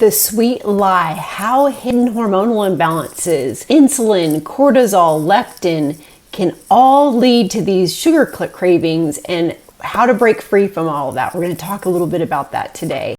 The sweet lie, how hidden hormonal imbalances, insulin, cortisol, leptin can all lead to these sugar cravings, and how to break free from all of that. We're going to talk a little bit about that today.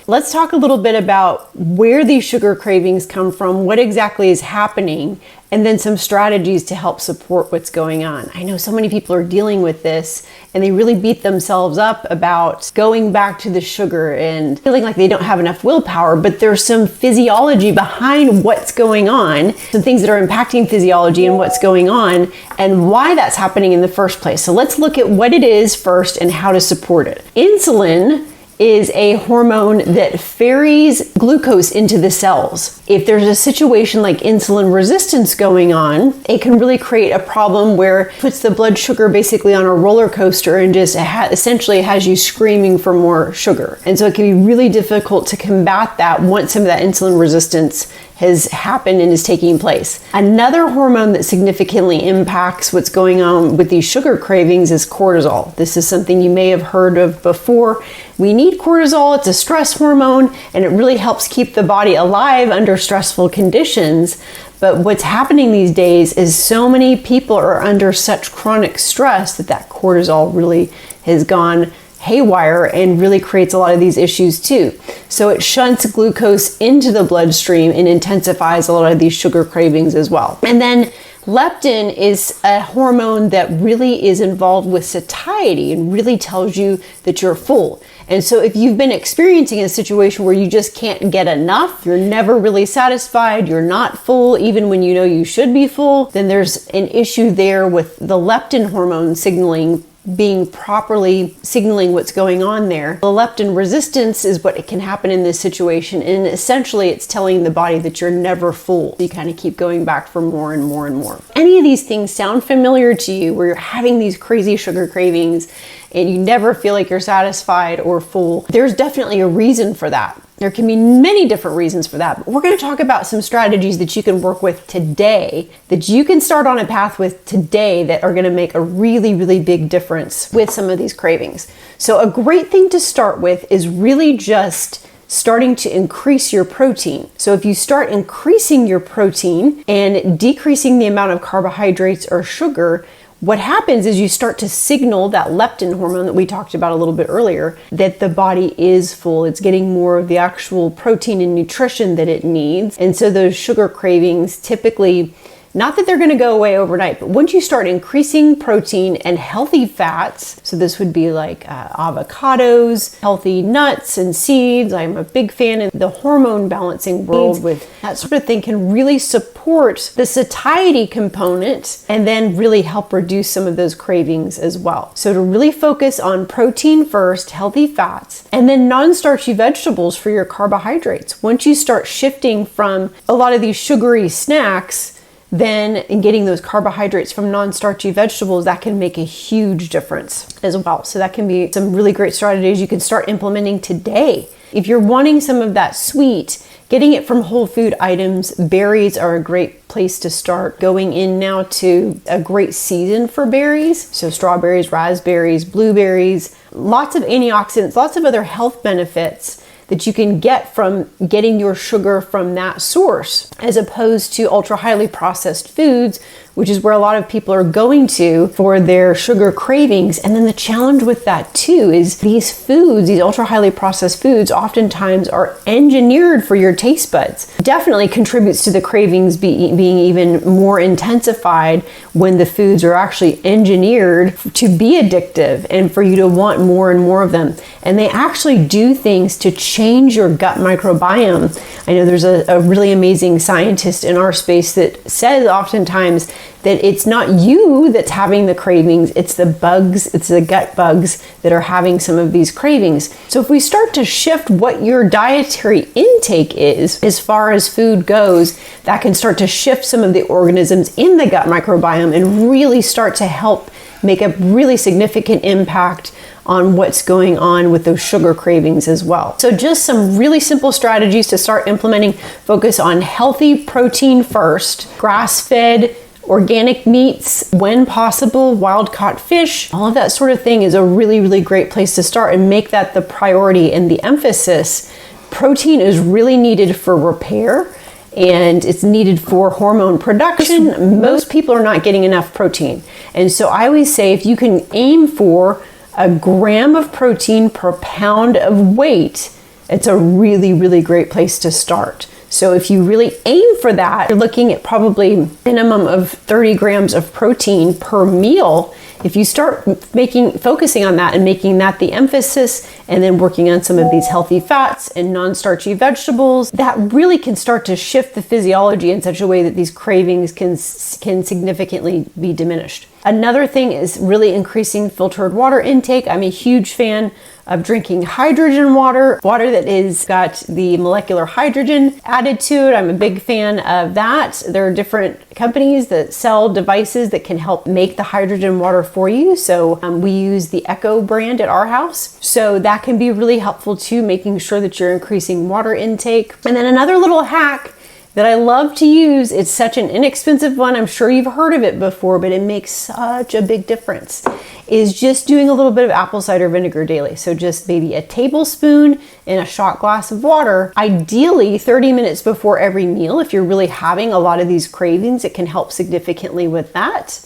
Let's talk a little bit about where these sugar cravings come from, what exactly is happening, and then some strategies to help support what's going on. I know so many people are dealing with this and they really beat themselves up about going back to the sugar and feeling like they don't have enough willpower, but there's some physiology behind what's going on, some things that are impacting physiology and what's going on and why that's happening in the first place. So let's look at what it is first and how to support it. Insulin is a hormone that ferries glucose into the cells. If there's a situation like insulin resistance going on, it can really create a problem where it puts the blood sugar basically on a roller coaster and just essentially has you screaming for more sugar. And so it can be really difficult to combat that once some of that insulin resistance has happened and is taking place. Another hormone that significantly impacts what's going on with these sugar cravings is cortisol. This is something you may have heard of before. We need cortisol, it's a stress hormone, and it really helps keep the body alive under stressful conditions. But what's happening these days is so many people are under such chronic stress that cortisol really has gone haywire and really creates a lot of these issues too. So it shunts glucose into the bloodstream and intensifies a lot of these sugar cravings as well. And then leptin is a hormone that really is involved with satiety and really tells you that you're full. And so if you've been experiencing a situation where you just can't get enough, you're never really satisfied, you're not full even when you know you should be full, then there's an issue there with the leptin hormone signaling being properly signaling what's going on there. The leptin resistance is what can happen in this situation, and essentially it's telling the body that you're never full. You kind of keep going back for more and more and more. Any of these things sound familiar to you where you're having these crazy sugar cravings and you never feel like you're satisfied or full? There's definitely a reason for that. There can be many different reasons for that, but we're going to talk about some strategies that you can work with today, that you can start on a path with today that are going to make a really, really big difference with some of these cravings. So a great thing to start with is really just starting to increase your protein. So if you start increasing your protein and decreasing the amount of carbohydrates or sugar, what happens is you start to signal that leptin hormone that we talked about a little bit earlier, that the body is full. It's getting more of the actual protein and nutrition that it needs. And so those sugar cravings typically, not that they're going to go away overnight, but once you start increasing protein and healthy fats, so this would be like avocados, healthy nuts and seeds. I'm a big fan of the hormone balancing world with that sort of thing, can really support the satiety component and then really help reduce some of those cravings as well. So to really focus on protein first, healthy fats, and then non-starchy vegetables for your carbohydrates. Once you start shifting from a lot of these sugary snacks, then in getting those carbohydrates from non-starchy vegetables, that can make a huge difference as well. So that can be some really great strategies you can start implementing today. If you're wanting some of that sweet, getting it from whole food items, berries are a great place to start. Going in now to a great season for berries. So strawberries, raspberries, blueberries, lots of antioxidants, lots of other health benefits that you can get from getting your sugar from that source, as opposed to ultra highly processed foods, which is where a lot of people are going to for their sugar cravings. And then the challenge with that too is these foods, these ultra highly processed foods, oftentimes are engineered for your taste buds. Definitely contributes to the cravings being even more intensified when the foods are actually engineered to be addictive and for you to want more and more of them. And they actually do things to change your gut microbiome. I know there's a really amazing scientist in our space that says oftentimes that it's not you that's having the cravings, it's the bugs, it's the gut bugs that are having some of these cravings. So if we start to shift what your dietary intake is, as far as food goes, that can start to shift some of the organisms in the gut microbiome and really start to help make a really significant impact on what's going on with those sugar cravings as well. So just some really simple strategies to start implementing. Focus on healthy protein first, grass-fed, organic meats, when possible, wild-caught fish, all of that sort of thing is a really, really great place to start and make that the priority and the emphasis. Protein is really needed for repair, and it's needed for hormone production. Most people are not getting enough protein. And so I always say if you can aim for a gram of protein per pound of weight, it's a really, really great place to start. So if you really aim for that, you're looking at probably minimum of 30 grams of protein per meal. If you start focusing on that and making that the emphasis, and then working on some of these healthy fats and non-starchy vegetables, that really can start to shift the physiology in such a way that these cravings can significantly be diminished. Another thing is really increasing filtered water intake. I'm a huge fan of drinking hydrogen water that is got the molecular hydrogen added to it. I'm a big fan of that. There are different companies that sell devices that can help make the hydrogen water for you. So we use the Echo brand at our house. So that can be really helpful too, making sure that you're increasing water intake. And then another little hack that I love to use, it's such an inexpensive one, I'm sure you've heard of it before, but it makes such a big difference, is just doing a little bit of apple cider vinegar daily. So just maybe a tablespoon in a shot glass of water, ideally 30 minutes before every meal. If you're really having a lot of these cravings, it can help significantly with that.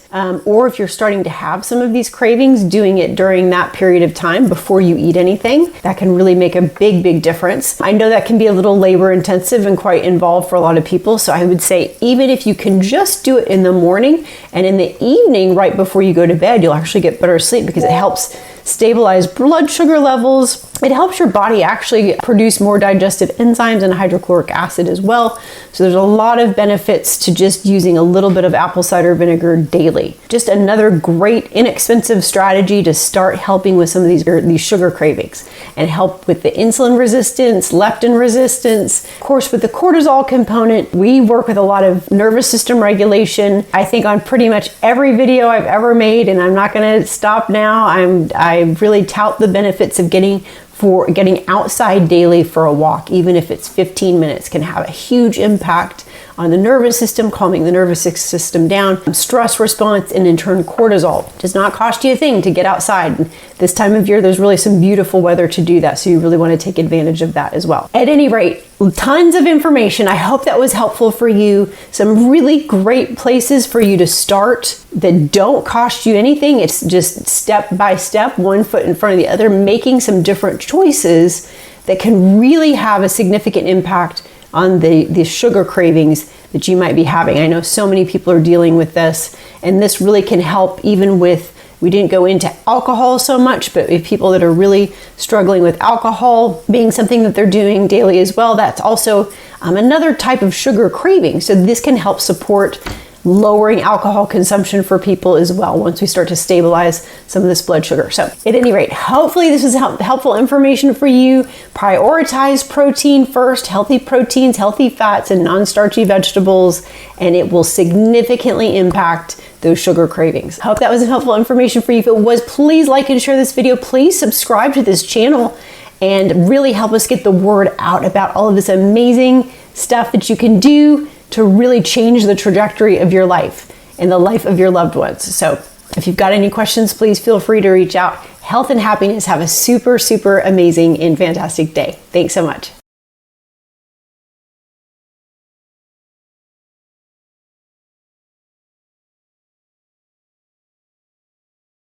Or if you're starting to have some of these cravings, doing it during that period of time before you eat anything, that can really make a big, big difference. I know that can be a little labor intensive and quite involved for a lot of people. So I would say even if you can just do it in the morning and in the evening right before you go to bed, you'll actually get better sleep because it helps stabilize blood sugar levels. It helps your body actually produce more digestive enzymes and hydrochloric acid as well. So there's a lot of benefits to just using a little bit of apple cider vinegar daily. Just another great inexpensive strategy to start helping with some of these sugar cravings and help with the insulin resistance, leptin resistance. Of course, with the cortisol component, we work with a lot of nervous system regulation. I think on pretty much every video I've ever made, and I'm not going to stop now, I really tout the benefits of getting outside daily for a walk, even if it's 15 minutes, can have a huge impact on the nervous system, calming the nervous system down, stress response, and in turn cortisol. It does not cost you a thing to get outside. And this time of year, there's really some beautiful weather to do that, so you really want to take advantage of that as well. At any rate, tons of information. I hope that was helpful for you. Some really great places for you to start that don't cost you anything. It's just step by step, one foot in front of the other, making some different choices that can really have a significant impact on the sugar cravings that you might be having. I know so many people are dealing with this, and this really can help even with, we didn't go into alcohol so much, but if people that are really struggling with alcohol being something that they're doing daily as well, that's also another type of sugar craving. So this can help support lowering alcohol consumption for people as well once we start to stabilize some of this blood sugar. So at any rate, hopefully this is helpful information for you. Prioritize protein first, healthy proteins, healthy fats, and non-starchy vegetables, and it will significantly impact those sugar cravings. Hope that was helpful information for you. If it was, please like and share this video. Please subscribe to this channel and really help us get the word out about all of this amazing stuff that you can do to really change the trajectory of your life and the life of your loved ones. So if you've got any questions, please feel free to reach out. Health and happiness. Have a super, super amazing and fantastic day. Thanks so much.